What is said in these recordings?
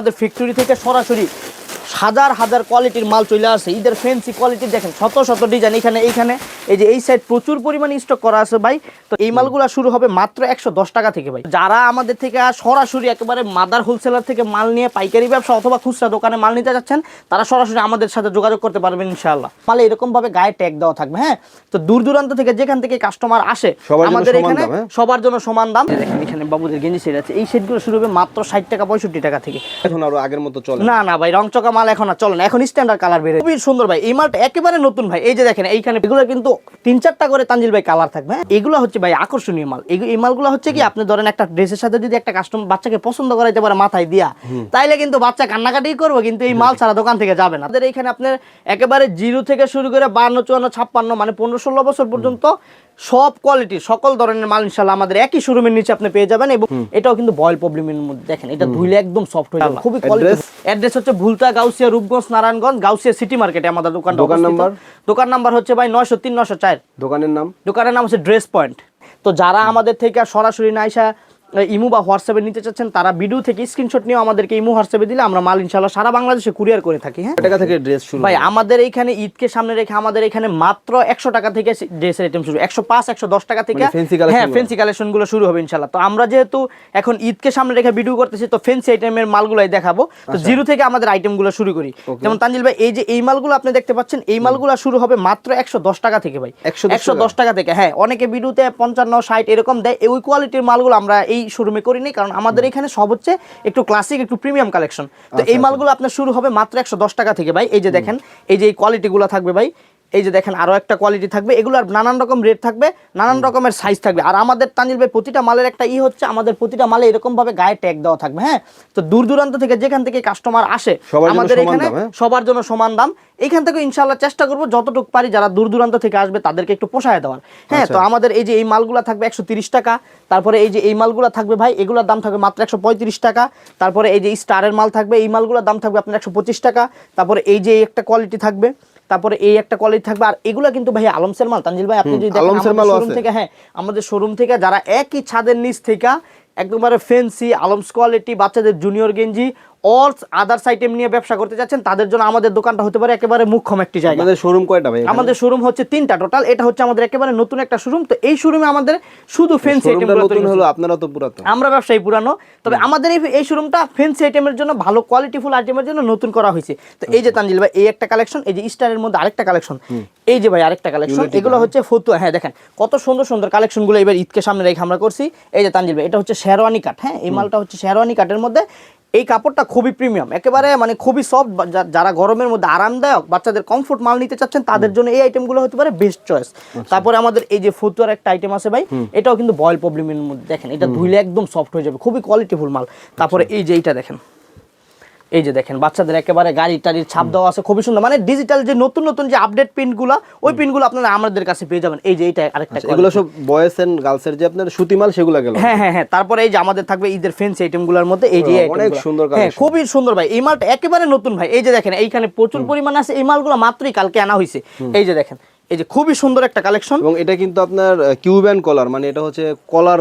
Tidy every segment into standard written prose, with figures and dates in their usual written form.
আমাদের ফ্যাক্টরি থেকে সরাসরি হাজার হাজার কোয়ালিটির মাল চলে আসে। ঈদের ফ্যান্সি কোয়ালিটি দেখেন, শত শত ডিজাইন। এইখানে এই যে এই সাইড প্রচুর পরিমাণে স্টক করা আছে ভাই। তো এই মালগুলো শুরু হবে মাত্র 110 টাকা থেকে ভাই। যারা আমাদের থেকে সরাসরি একেবারে মাদার হোলসেলার থেকে মাল নিয়ে পাইকারি ব্যবসা অথবা খুচরা দোকানে মাল নিতে যাচ্ছেন, তারা সরাসরি আমাদের সাথে যোগাযোগ করতে পারবেন ইনশাআল্লাহ। মালে এরকম ভাবে গায়ে ট্যাগ দেওয়া থাকবে। হ্যাঁ, তো দূর দূরান্ত থেকে যেখান থেকে কাস্টমার আসে আমাদের এখানে সবার জন্য সমান দাম। দেখেন এখানে বাবুদের গেঞ্জি সেট আছে, এই সেটগুলো শুরু হবে মাত্র 60 টাকা 65 টাকা থেকে। এখন আর আগের মতো চলে না না ভাই, রংচকা মাল এখন আর চলে না, এখন স্ট্যান্ডার্ড কালার বের হয়েছে। খুবই সুন্দর ভাই, এই মালটা একেবারে নতুন ভাই। এই যে দেখেন এইখানে এগুলো কিন্তু 3-4টা করে তানজিল ভাই কালার থাকবে। এগুলো হচ্ছে ভাই আকর্ষণীয় মাল। এই মালগুলো হচ্ছে কি, আপনি ধরেন একটা ড্রেসের সাথে যদি একটা কাস্টমার বাচ্চাকে পছন্দ করাইতে পারে মাথায় দিয়া, তাইলে কিন্তু বাচ্চা কান্নাকাটি করবে, কিন্তু এই মাল ছাড়া দোকান থেকে যাবে না। আমাদের এইখানে আপনার একেবারে 0 থেকে শুরু করে 52, 54, 56 মানে 15-16 বছর পর্যন্ত সব কোয়ালিটি সকল ধরনের মাল ইনশাআল্লাহ আমাদের একই শোরুমের নিচে আপনি পেয়ে যাবেন। এবং এটাও কিন্তু বয়েল প্রবলেমের মধ্যে দেখেন, এটা ধুইলে একদম সফট হয়ে যাবে, খুবই কোয়ালিটি। অ্যাড্রেস হচ্ছে ভুলতা, গাউসিয়া, রূপগঞ্জ, নারায়ণগঞ্জ, গাউসিয়া সিটি মার্কেটে আমাদের দোকানটা। দোকান নাম্বার হচ্ছে ভাই 903 904। দোকানের নাম হচ্ছে ড্রেস পয়েন্ট। তো যারা আমাদের থেকে সরাসরি না আইসা ইমো বা হোয়াটসঅ্যাপে নিতে চাচ্ছেন, তারা ভিডিও থেকে স্ক্রিনশট নিয়ে আমাদেরকে ইমো হোয়াটসঅ্যাপে দিলে আমরা মাল ইনশাআল্লাহ সারা বাংলাদেশে কুরিয়ার করে থাকি। হ্যাঁ, টাকা থেকে ড্রেস শুরু ভাই। আমাদের এইখানে ঈদকে সামনে রেখে আমাদের এখানে মাত্র 100 টাকা থেকে ড্রেসের আইটেম শুরু, 105 110 টাকা থেকে। হ্যাঁ, ফ্যান্সি কালেকশন গুলো শুরু হবে ইনশাআল্লাহ। তো আমরা যেহেতু এখন ঈদকে সামনে রেখে ভিডিও করতেছি, তো ফ্যান্সি আইটেমের মালগুলাই দেখাবো। তো 0 থেকে আমাদের আইটেম গুলো শুরু করি। যেমন তানজিল ভাই, এই যে এই মালগুলো আপনি দেখতে পাচ্ছেন, এই মালগুলো শুরু হবে মাত্র 110 টাকা থেকে ভাই। 110 টাকা থেকে। হ্যাঁ, অনেকে ভিডিওতে 55 60 এরকম দেয়। ওই কোয়ালিটির মালগুলো আমরা এই শোরুমে করি না, কারণ আমাদের এখানে সব হচ্ছে একটু ক্লাসিক, একটু প্রিমিয়াম কালেকশন। তো এই মালগুলো আপনার শুরু হবে মাত্র 110 টাকা থেকে ভাই। এই যে দেখেন, এই যে এই কোয়ালিটিগুলো থাকবে ভাই। এই যে দেখেন আরো একটা কোয়ালিটি থাকবে, এগুলোর নানান রকম রেট থাকবে, নানান রকমের সাইজ থাকবে। আর আমাদের তানজিল ভাই প্রতিটা মালের একটা হচ্ছে, আমাদের প্রতিটা মালে এরকম ভাবে গায়ে ট্যাগ দেওয়া থাকবে। হ্যাঁ, তো দূর দূরান্ত থেকে যেখান থেকে কাস্টমার আসে আমাদের এখানে সবার জন্য সমান দাম। এইখান থেকে ইনশাআল্লাহ চেষ্টা করবো যতটুকু পারি যারা দূর দূরান্ত থেকে আসবে তাদেরকে একটু পোষায় দেওয়ার। হ্যাঁ, তো আমাদের এই যে এই মালগুলা থাকবে 130 টাকা। তারপরে এই যে এই মালগুলা থাকবে ভাই, এগুলোর দাম থাকবে মাত্র 135 টাকা। তারপরে এই যে স্টারের মাল থাকবে, এই মালগুলোর দাম থাকবে আপনার 125 টাকা। তারপরে এই যে একটা কোয়ালিটি থাকবে, তারপরে এই একটা কোয়ালিটি থাকবে। আর এগুলো কিন্তু ভাই আলমসের মাল তানজিল ভাই। আপনি যদি দেখেন শোরুম থেকে, হ্যাঁ আমাদের শোরুম থেকে যারা একই ছাদের নিচ থেকে একদমবারে ফ্যান্সি আলমস কোয়ালিটি বাচ্চাদের জুনিয়র গেঞ্জি অল আদার্স আইটেম নিয়ে ব্যবসা করতে যাচ্ছেন, তাদের জন্য আমাদের দোকানটা হতে পারে একেবারে মুখ্যম একটি জায়গা। আমাদের শোরুম কয়টা ভাই? আমাদের শোরুম হচ্ছে 3টা টোটাল। এটা হচ্ছে আমাদের একেবারে নতুন একটা শোরুম। তো এই শোরুমে আমাদের শুধু ফ্যান্সি আইটেমগুলো নতুন হলো, আপনারা তো পুরাতন। আমরা ব্যবসায়ী পুরানো, তবে আমাদের এই শোরুমটা ফ্যান্সি আইটেমের জন্য, ভালো কোয়ালিটিফুল আইটেমের জন্য নতুন করা হয়েছে। তো এই যে তানজিল ভাই, এই একটা কালেকশন, এই যে স্টারের মধ্যে আরেকটা কালেকশন, এই যে ভাই আরেকটা কালেকশন, এগুলো হচ্ছে ফতুয়া। হ্যাঁ, দেখেন কত সুন্দর সুন্দর কালেকশনগুলো এবার ঈদকে সামনে রেখে আমরা করছি। এই যে তানজিল ভাই, এটা হচ্ছে শেরওয়ানি কাট। হ্যাঁ, এই মালটা হচ্ছে শেরওয়ানি কাটের মধ্যে। এই কাপড়টা খুবই প্রিমিয়াম, একেবারে মানে খুবই সফট। যারা গরমের মধ্যে আরামদায়ক বাচ্চাদের কমফোর্ট মাল নিতে চাচ্ছেন, তাদের জন্য এই আইটেমগুলো হতে পারে বেস্ট চয়েস। তারপরে আমাদের এই যে ফতুয়ার একটা আইটেম আছে ভাই, এটাও কিন্তু বয়েল প্রবলেমের মধ্যে দেখেন, এটা ধুইলে একদম সফট হয়ে যাবে, খুবই কোয়ালিটিফুল মাল। তারপরে এই যে এইটা দেখেন, এই যে দেখেন বাচ্চাদের একেবারে গাড়ি টাড়ির ছাপ দেওয়া আছে, খুবই সুন্দর। মানে ডিজিটাল যে নতুন নতুন যে আপডেট প্রিন্টগুলো, ওই প্রিন্টগুলো আপনারা আমাদের কাছে পেয়ে যাবেন। এই যে এইটা আরেকটা, এগুলো সব বয়েজ এন্ড গার্লসের যে আপনার সুতি মাল সেগুলো গেল। হ্যাঁ হ্যাঁ হ্যাঁ। তারপরে এই যে আমাদের থাকবে ঈদের ফ্যান্সি আইটেমগুলোর মধ্যে এই যে অনেক সুন্দর কালেকশন। হ্যাঁ, খুবই সুন্দর ভাই। এই মালটা একেবারে নতুন ভাই। এই যে দেখেন এইখানে প্রচুর পরিমাণে আছে, এই মালগুলো মাত্রই কালকে আনা হয়েছে। এই যে দেখেন, এই যে খুবই সুন্দর একটা কালেকশন। এবং এটা কিন্তু আপনার কিউবান কলার, মানে এটা হচ্ছে কলার,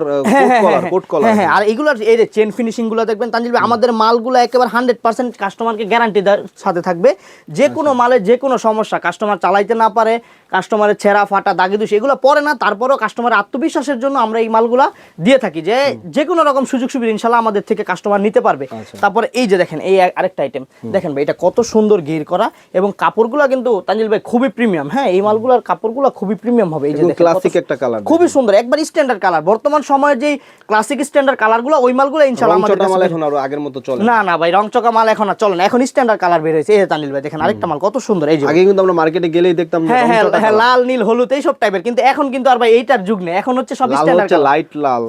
কোট কলার। হ্যাঁ হ্যাঁ। আর এগুলোর এই যে চেন ফিনিশিং গুলো দেখবেন তানজিল ভাই, আমাদের মালগুলো একেবারে 100% কাস্টমারকে গ্যারান্টি সাথে থাকবে। যে কোনো মালে যে কোনো সমস্যা কাস্টমার চালাইতে না পারে, কাস্টমারের ছেঁড়া ফাটা দাগি দুষ এগুলো পরে না, তারপরেও কাস্টমারের আত্মবিশ্বাসের জন্য আমরা এই মালগুলা দিয়ে থাকি, যে যে কোনো রকম সুযোগ সুবিধা ইনশাল্লাহ আমাদের থেকে কাস্টমার নিতে পারবে। তারপরে এই যে দেখেন, এই আরেকটা আইটেম দেখেন ভাই, এটা কত সুন্দর ঘির করা, এবং কাপড়গুলো কিন্তু তানজিল ভাই খুবই প্রিমিয়াম। হ্যাঁ, এই মালগুলোর কাপড়গুলো খুবই প্রিমিয়াম হবে। এই যে ক্লাসিক একটা কালার, খুবই সুন্দর, একবার স্ট্যান্ডার্ড কালার। বর্তমান সময়ে যে ক্লাসিক স্ট্যান্ডার্ড কালারগুলো, ওই মালগুলো ইনশাআল্লাহ আমাদের কাছে এখন আর আগের মতো চলে না। না ভাই, রংচকা মাল এখন আর চলে না, এখন স্ট্যান্ডার্ড কালার বের হয়েছে। এই তানজিল ভাই দেখেন আরেকটা মাল কত সুন্দর। এই যে আগে কিন্তু আমরা মার্কেটে গেলেই দেখতাম হ্যাঁ হ্যাঁ, লাল নীল হলুদ এই সব টাইপের, কিন্তু এখন কিন্তু আর ভাই এইটার যুগ নেই, এখন হচ্ছে সব স্ট্যান্ডার্ড লাইট লাল।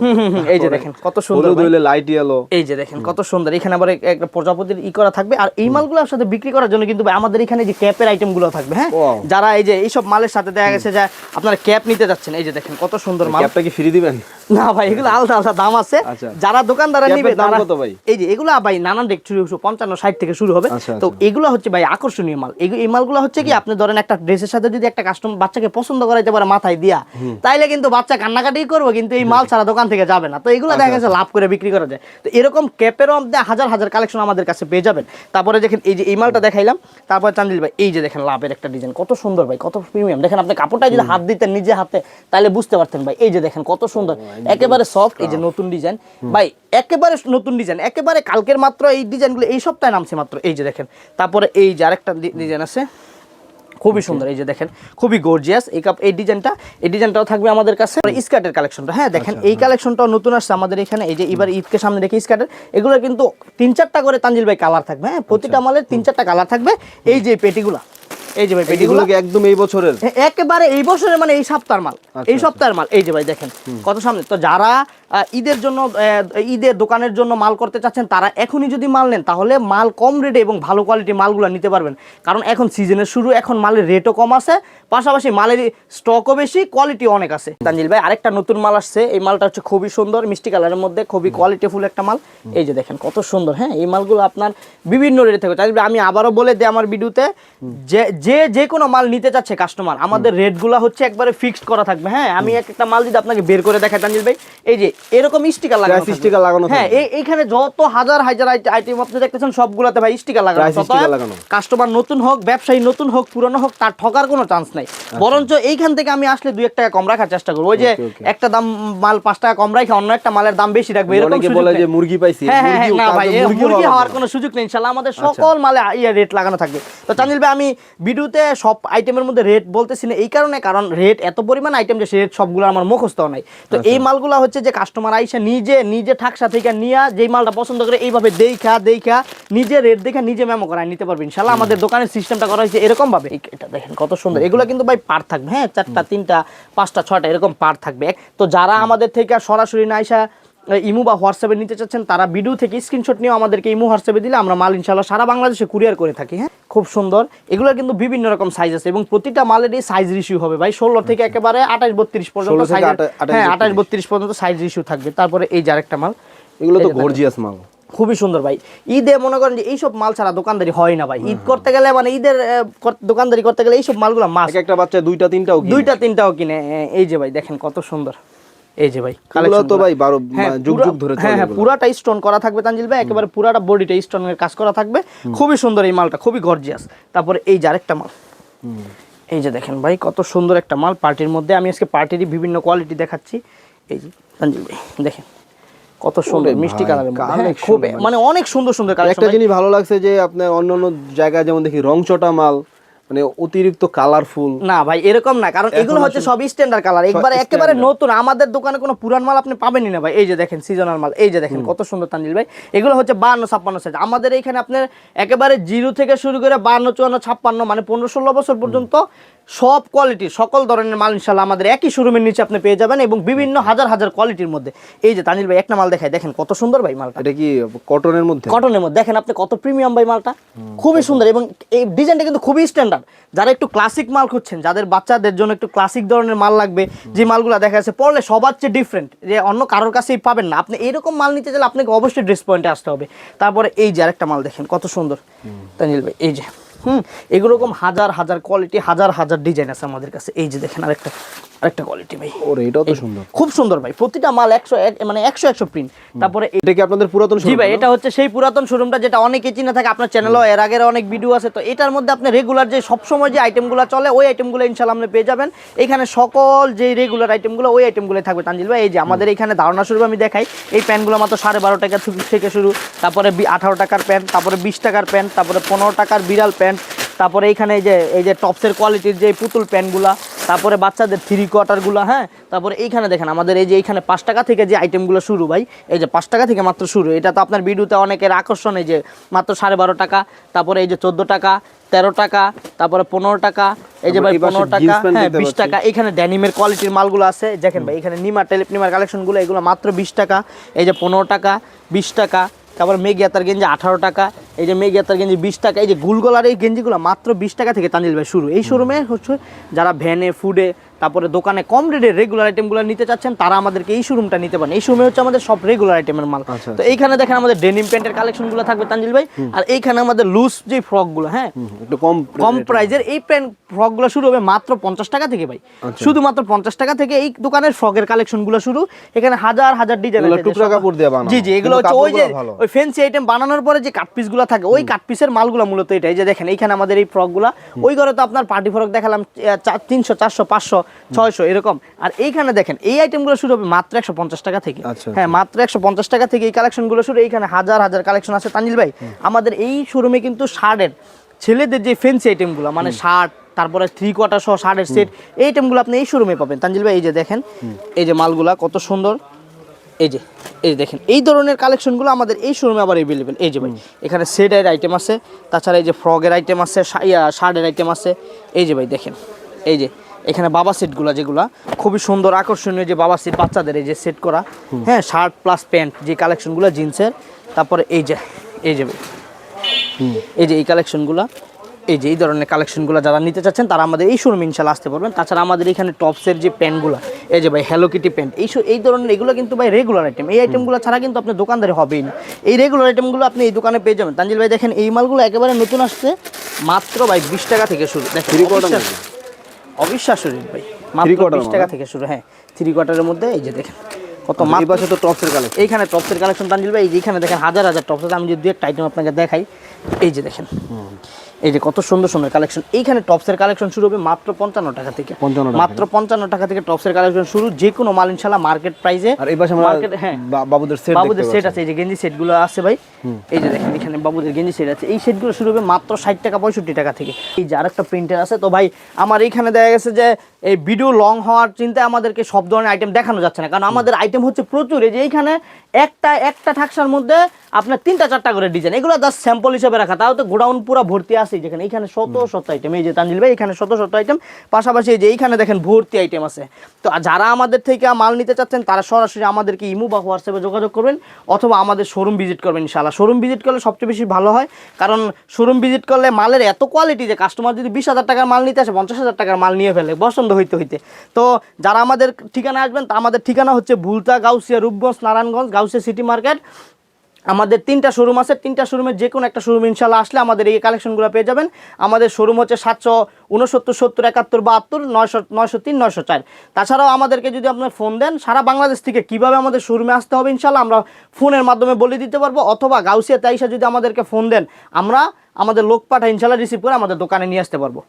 এই যে দেখেন কত সুন্দর, হলুদ হইলে লাইট ইয়েলো। এই যে দেখেন কত সুন্দর। এখানে আবার একটা প্রজাপতির করা থাকবে। আর এই মালগুলোর সাথে বিক্রি করার জন্য কিন্তু আমাদের এখানে যে ক্যাপের আইটেমগুলো থাকবে। হ্যাঁ, যারা এই যে এইসব মালের সাথে সাথে দেখা গেছে যে আপনারা ক্যাপ নিতে যাচ্ছেন, এই যে দেখেন কত সুন্দর মাল। ক্যাপটা কি ফ্রি দিবেন? না ভাই, এগুলো আলাদা আলাদা দাম আছে। যারা দোকানদার নিবে দাম কত ভাই? এই যে এগুলো ভাই নানান রেট শুরু 55-60 থেকে শুরু হবে। তো এগুলো হচ্ছে ভাই আকর্ষণীয় মাল। এই মালগুলো হচ্ছে কি আপনি ধরেন একটা ড্রেসের সাথে যদি একটা কাস্টমার বাচ্চাকে পছন্দ করাইতে পারে মাথায় দিয়া, তাইলে কিন্তু বাচ্চা কান্নাকাটি করবে, কিন্তু এই মাল ছাড়া দোকান থেকে যাবে না। তো এগুলো দেখা গেছে লাভ করে বিক্রি করা যায়। তো এরকম ক্যাপেরও মধ্যে হাজার হাজার কালেকশন আমাদের কাছে পেয়ে যাবেন। তারপরে দেখেন এই যে এই মালটা দেখাইলাম, তারপরে চান্দিল ভাই এই যে দেখেন লাভের একটা ডিজাইন, কত সুন্দর ভাই, কত প্রিমিয়াম। দেখেন আপনি কাপড়টা যদি হাত দিতেন নিজে হাতে তাহলে বুঝতে পারতেন ভাই। এই যে দেখেন কত সুন্দর, একেবারে সফট। এই যে নতুন ডিজাইন ভাই, একেবারে নতুন ডিজাইন, একেবারে কালকের মাত্র এই ডিজাইনগুলো এই সপ্তাহে নামছে মাত্র। এই যে দেখেন, তারপরে এই যে আরেকটা ডিজাইন আছে খুবই সুন্দর, এই যে দেখেন খুবই গর্জিয়াস এই ডিজাইনটাও থাকবে আমাদের কাছে। স্কার্টের কালেকশনটা, হ্যাঁ দেখেন এই কালেকশনটাও নতুন আসছে আমাদের এখানে। এই যে এবার ঈদকে সামনে রেখে স্কার্টের এগুলো কিন্তু 3-4টা করে তানজিল ভাই কালার থাকবে। হ্যাঁ, প্রতিটা মালের 3-4টা কালার থাকবে। এই যে পেটিগুলা, এই যে ভাই পেটিগুলো একদম এই বছরের, একেবারে এই বছরের মানে এই সপ্তাহের মাল, এই সপ্তাহের মাল। এই যে ভাই দেখেন কত সামনে। তো যারা ঈদের জন্য ঈদের দোকানের জন্য মাল করতে চাচ্ছেন তারা এখনই যদি মাল নেন তাহলে মাল কম রেটে এবং ভালো কোয়ালিটির মালগুলো নিতে পারবেন। কারণ এখন সিজনের শুরু, এখন মালের রেটও কম আছে, পাশাপাশি মালের স্টকও বেশি, কোয়ালিটি অনেক আছে। তানজিল ভাই আরেকটা নতুন মাল আসছে, এই মালটা হচ্ছে খুবই সুন্দর, মিষ্টি কালারের মধ্যে খুবই কোয়ালিটিফুল একটা মাল। এই যে দেখেন কত সুন্দর। হ্যাঁ, এই মালগুলো আপনার বিভিন্ন রেটে থাকে। তানজিল ভাই আমি আবারও বলে দিই আমার ভিডিওতে, যে কোনো মাল নিতে চাচ্ছে কাস্টমার, আমাদের রেটগুলো হচ্ছে একবারে ফিক্সড করা থাকবে। হ্যাঁ, আমি একটা মাল যদি আপনাকে বের করে দেখাই তানজিল ভাই, এই যে এরকম স্টিকার লাগানো। হ্যাঁ, এইখানে যত হাজার হাজার আইটেম আপনি দেখতেছেন সবগুলাতে ভাই স্টিকার লাগানো। কাস্টমার নতুন হোক, ব্যবসায়ী নতুন হোক, পুরনো হোক, তার ঠকার কোনো চান্স নাই। বরঞ্চ এইখান থেকে আমি আসলে 2-1 টাকা কম রাখার চেষ্টা করবো। ওই যে একটা দাম মাল 5 টাকা কম রাখে অন্য একটা মালের দাম বেশি রাখবে, এরকম বলে যে মুরগি পাইছি। হ্যাঁ, না ভাই, মুরগি হওয়ার কোনো সুযোগ নেই ইনশাআল্লাহ। আমাদের সকল মালে রেট লাগানো থাকবে। তো তানজিল ভাই আমি ভিডিওতে সব আইটেমের মধ্যে রেট বলতেছি না এই কারণে, কারণ রেট এত পরিমাণ আইটেম যে রেট সবগুলো আমার মুখস্থ নাই। তো এই মালগুলো হচ্ছে যে কাস্টমার আইসা নিজে ঠাকসা থেকে নিয়ে যেই মালটা পছন্দ করে এইভাবে দেখা নিজে রেট দেখে নিজে মেমো করায় নিতে পারবেন ইনশাআল্লাহ। আমাদের দোকানের সিস্টেমটা করা হয়েছে এরকম ভাবে। এটা দেখেন কত সুন্দর। এগুলো কিন্তু ভাই পার থাকবে। হ্যাঁ, 4টা 3টা 5টা 6টা এরকম পার থাকবে। তো যারা আমাদের থেকে সরাসরি না আইসা ইমো বা হোয়াটসঅ্যাপে নিতে চাচ্ছেন তারা ভিডিও থেকে স্ক্রিনশট নিয়ে আমাদেরকে ইমো হোয়াটসঅ্যাপে দিলে আমরা মাল ইনশাআল্লাহ সারা বাংলাদেশে কুরিয়ার করে থাকি। হ্যাঁ, খুব সুন্দর। এগুলোর কিন্তু বিভিন্ন রকম সাইজ আছে এবং প্রতিটা মালেরই সাইজ রেশিও হবে ভাই 16 থেকে একেবারে 28-32 পর্যন্ত সাইজ। হ্যাঁ, 28-32 পর্যন্ত সাইজ রেশিও থাকবে। তারপরে এই যে আরেকটা মাল, এগুলো তো গর্জিয়াস মাল, খুবই সুন্দর ভাই। ঈদে মনে করেন যে এইসব মাল ছাড়া দোকানদারি হয় না ভাই। ঈদ করতে গেলে মানে ঈদের দোকানদারি করতে গেলে এইসব মালগুলো মাস্ট। একটা বাচ্চা 2টা 3টাও কিনে। এই যে ভাই দেখেন কত সুন্দর। এই যে ভাই কালেকশন তো ভাই 12 যুগ ধরে চলে। হ্যাঁ, পুরাটা স্টোন করা থাকবে তানজিল ভাই, একেবারে পুরাটা বডিটা স্টোনের কাজ করা থাকবে। খুবই সুন্দর এই মালটা, খুবই গর্জিয়াস। তারপরে এই যে আরেকটা মাল, এই যে দেখেন ভাই কত সুন্দর একটা মাল পার্টির মধ্যে। আমি আজকে পার্টিরই বিভিন্ন কোয়ালিটি দেখাচ্ছি। এই যে তানজিল ভাই দেখেন কত সুন্দর মিষ্টি কালারের মধ্যে, খুব মানে অনেক সুন্দর সুন্দর কালার। একটা জিনিস ভালো লাগছে যে আপনার অন্যান্য জায়গায় যেমন দেখি রংচটা মাল, মানে অতিরিক্ত কালারফুল না ভাই, এরকম না। কারণ এগুলো হচ্ছে সব স্ট্যান্ডার্ড কালার, একবারে একেবারে নতুন। আমাদের দোকানে কোনো পুরান মাল আপনি পাবেনই না ভাই। এই যে দেখেন সিজনাল মাল, এই যে দেখেন কত সুন্দর তানজিল ভাই। এগুলো হচ্ছে 52-56 সাইজ। আমাদের এইখানে আপনার একেবারে 0 থেকে শুরু করে 52, 54, 56 মানে 15-16 বছর পর্যন্ত সব কোয়ালিটি সকল ধরনের মাল ইনশাআল্লাহ আমাদের একই শোরুমের নিচে আপনি পেয়ে যাবেন এবং বিভিন্ন হাজার হাজার কোয়ালিটির মধ্যে। এই যে তানজিল ভাই একটা মাল দেখায়, দেখেন কত সুন্দর ভাই মালটা। এটা কি কটনের মধ্যে? কটনের মধ্যে। দেখেন আপনি কত প্রিমিয়াম ভাই মালটা, খুবই সুন্দর এবং এই ডিজাইনটা কিন্তু খুবই স্ট্যান্ডার্ড। যারা একটু ক্লাসিক মাল খুঁজছেন, যাদের বাচ্চাদের জন্য একটু ক্লাসিক ধরনের মাল লাগবে, যে মালগুলো দেখা যাচ্ছে পরলে সবার চেয়ে ডিফারেন্ট, যে অন্য কারোর কাছেই পাবেন না, আপনি এরকম মাল নিতে গেলে আপনাকে অবশ্যই ড্রেস পয়েন্টে আসতে হবে। তারপরে এই যে আরেকটা মাল দেখেন কত সুন্দর তানজিল ভাই। এই যে এরকম হাজার হাজার কোয়ালিটি, হাজার হাজার ডিজাইন আছে আমাদের কাছে। এই যে দেখেন আরেকটা কোয়ালিটি ভাই, ওরে এটাও তো সুন্দর, খুব সুন্দর ভাই। প্রতিটা মাল 100 মানে 100 প্রিন্ট। তারপরে এটা কি আপনাদের পুরাতন শোরুম? জি ভাই, এটা হচ্ছে সেই পুরাতন শোরুমটা যেটা অনেকেই চিনে থাকে। আপনার চ্যানেলও এর আগের অনেক ভিডিও আছে। তো এটার মধ্যে আপনি রেগুলার যে সবসময় যে আইটেমগুলো চলে ওই আইটেমগুলো ইনশাআল্লাহ আপনি পেয়ে যাবেন। এখানে সকল যে রেগুলার আইটেমগুলো ওই আইটেমগুলো থাকবে তানজিল ভাই। এই যে আমাদের এখানে ধারণা শুরু আমি দেখাই, এই প্যান্টগুলো মাত্র 12.5 টাকা থেকে শুরু, তারপরে 18 টাকার প্যান্ট, তারপরে 20 টাকার প্যান্ট, তারপরে 15 টাকার বিড়াল প্যান্ট, তারপরে এইখানে এই যে টপসের কোয়ালিটির যে পুতুল প্যান্টগুলা, তারপরে বাচ্চাদের 3 কোয়ার্টারগুলো। হ্যাঁ, তারপরে এইখানে দেখেন আমাদের এই যে এইখানে 5 টাকা থেকে যে আইটেমগুলো শুরু ভাই, এই যে 5 টাকা থেকে মাত্র শুরু। এটা তো আপনার ভিডিওতে অনেকের আকর্ষণ, এই যে মাত্র 12.5 টাকা, তারপরে এই যে 14 টাকা, 13 টাকা, তারপরে 15 টাকা, এই যে ভাই 15 টাকা, হ্যাঁ 20 টাকা। এখানে ড্যানিমের কোয়ালিটির মালগুলো আছে দেখেন ভাই। এখানে নিমার কালেকশনগুলো এগুলো মাত্র 20 টাকা, এই যে 15 টাকা, 20 টাকা। তারপর মেঘিয়াতার গেঞ্জি 18 টাকা, এই যে মেঘাতার গেঞ্জি 20 টাকা, এই যে গুলগলার এই গেঞ্জিগুলো মাত্র 20 টাকা থেকে তানজিল ভাই শুরু। এই শোরুমে হচ্ছে যারা ভ্যানে ফুডে তারপরে দোকানে কম রেটের রেগুলার আইটেমগুলো নিতে চাচ্ছেন তারা আমাদেরকে এই শোরুমটা নিতে পারেন। এই শোরুমে হচ্ছে আমাদের সব রেগুলার আইটেমের মাল। তো এইখানে দেখেন আমাদের ডেনিম প্যান্টের কালেকশনগুলো থাকবে তানজিল ভাই, আর এইখানে আমাদের লুজ যে ফ্রকগুলো, হ্যাঁ একটু কম প্রাইজের এই ফ্রকগুলো শুরু হবে মাত্র 50 টাকা থেকে ভাই, শুধুমাত্র 50 টাকা থেকে এই দোকানের ফ্রকের কালেকশনগুলো শুরু। এখানে হাজার হাজার ডিজাইন আছে, টুকরা কাপড় দিয়ে বানানো। জি জি, এগুলো হচ্ছে ওই যে ওই ফ্যান্সি আইটেম বানানোর পরে যে কাট পিসগুলো থাকে ওই কাট পিসের মালগুলো মূলত এটা। এই যে দেখেন এইখানে আমাদের এই ফ্রকগুলো, ওই ঘরে তো আপনার পার্টি ফ্রক দেখালাম 300 400 500 600 এরকম, আর এইখানে দেখেন এই আইটেমগুলো শুরু হবে মাত্র 150 টাকা থেকে। হ্যাঁ মাত্র 150 টাকা থেকে এই কালেকশনগুলো শুরু। এইখানে হাজার হাজার কালেকশন আছে তানজিল ভাই। আমাদের এই শোরুমে কিন্তু শার্টের ছেলেদের যে ফ্যান্সি আইটেমগুলো মানে শার্ট তারপরে 3/4 সহ শার্টের সেট এই আইটেমগুলো আপনি এই শোরুমে পাবেন তানজিল ভাই। এই যে দেখেন এই যে মালগুলা কত সুন্দর, এই যে দেখেন এই ধরনের কালেকশনগুলো আমাদের এই শোরুমে আবার অ্যাভেলেবেল। এই যে ভাই এখানে সেটের আইটেম আছে, তাছাড়া এই যে ফ্রকের আইটেম আছে, শার্টের আইটেম আছে। এই যে ভাই দেখেন এই যে এখানে বাবা সেটগুলো যেগুলো খুবই সুন্দর আকর্ষণীয় যে বাবা সেট বাচ্চাদের এই যে সেট করা, হ্যাঁ শার্ট প্লাস প্যান্ট যে কালেকশনগুলো জিন্সের। তারপরে এই যে ভাই এই যে এই কালেকশনগুলো, এই যে এই ধরনের কালেকশনগুলো যারা নিতে চাচ্ছেন তারা আমাদের এই শোরুমে ইনশাল্লাহ আসতে পারবেন। তাছাড়া আমাদের এখানে টপসের যে প্যান্টগুলো, এই যে ভাই হ্যালো কিটি প্যান্ট, এই ধরনের এগুলো কিন্তু ভাই রেগুলার আইটেম। এই আইটেমগুলো ছাড়া কিন্তু আপনার দোকানদারি হবেই না। এই রেগুলার আইটেমগুলো আপনি এই দোকানে পেয়ে যাবেন তানজিল ভাই। দেখেন এই মালগুলো একেবারে নতুন আসছে, মাত্র ভাই 20 টাকা থেকে শুরু। দেখেন অবিশ্বাস্য রেট ভাই, মাত্র 20 টাকা থেকে শুরু। হ্যাঁ 3/4 মধ্যে এই যে দেখেন কত মাত্র তো টপসের কালেকশন। এইখানে টপসের কালেকশন তানজিল ভাই, এইখানে দেখেন হাজার হাজার টপস আছে। আমি যদি একটা আইটেম আপনাকে দেখাই, এই যে দেখেন এই যে কত সুন্দর সুন্দর কালেকশন। এইখানে টপসের কালেকশন শুরু হবে মাত্র 55 টাকা থেকে, মাত্র 55 টাকা থেকে টপসের কালেকশন শুরু। যে কোনো মাল ইনশাআল্লাহ মার্কেট প্রাইসে। আর এই পাশে মার্কেট, হ্যাঁ বাবুদের সেট আছে, এই যে গেঞ্জি সেটগুলো আছে ভাই। এই যে দেখেন এখানে বাবুদের গেঞ্জি সেট আছে। এই সেটগুলো শুরু হবে মাত্র 60 টাকা 65 টাকা থেকে। এই যে আরেকটা প্রিন্টার আছে। তো ভাই আমার এইখানে দেখা গেছে যে এই ভিডিও লং হওয়ার চিন্তায় আমাদেরকে সব ধরনের আইটেম দেখানো যাচ্ছে না, কারণ আমাদের আইটেম হচ্ছে প্রচুর। এই যে এইখানে একটা ঠাকসার মধ্যে আপনার 3টা 4টা করে ডিজাইন, এগুলো জাস্ট স্যাম্পল হিসেবে রাখা, তাও তো গোডাউন পুরো ভর্তি আছে। যেখানে এইখানে শত শত আইটেম, এই যে তানজিল ভাই এখানে শত শত আইটেম, পাশাপাশি এই যে এইখানে দেখেন ভর্তি আইটেম আছে। তো যারা আমাদের থেকে মাল নিতে চাচ্ছেন তারা সরাসরি আমাদেরকে ইমো বা হোয়াটসঅ্যাপে যোগাযোগ করবেন, অথবা আমাদের শোরুম ভিজিট করবেন ইনশাআল্লাহ। শোরুম ভিজিট করলে সবচেয়ে বেশি ভালো হয়, কারণ শোরুম ভিজিট করলে মালের এত কোয়ালিটি যে কাস্টমার যদি 20,000 টাকার মাল নিতে আসে 50,000 টাকার মাল নিয়ে ফেলে পছন্দ হইতে হইতে। তো যারা আমাদের ঠিকানা আসবেন, তা আমাদের ঠিকানা হচ্ছে ভুলতা, গাউসিয়া, রূপগঞ্জ, নারায়ণগঞ্জ, গাউসিয়া সিটি মার্কেট। আমাদের 3টা শোরুম আছে, 3টা শোরুমের যে কোনো একটা শোরুম ইনশাল্লাহ আসলে আমাদের এই কালেকশনগুলো পেয়ে যাবেন। আমাদের শোরুম হচ্ছে 769 70 71 72 903 904। তাছাড়াও আমাদেরকে যদি আপনার ফোন দেন, সারা বাংলাদেশ থেকে কিভাবে আমাদের শোরুমে আসতে হবে ইনশাল্লাহ আমরা ফোনের মাধ্যমে বলে দিতে পারবো, অথবা গাউসিয়া তাইসা যদি আমাদেরকে ফোন দেন আমরা আমাদের লোক পাঠাই ইনশাল্লাহ রিসিভ করে আমাদের দোকানে নিয়ে আসতে পারবো।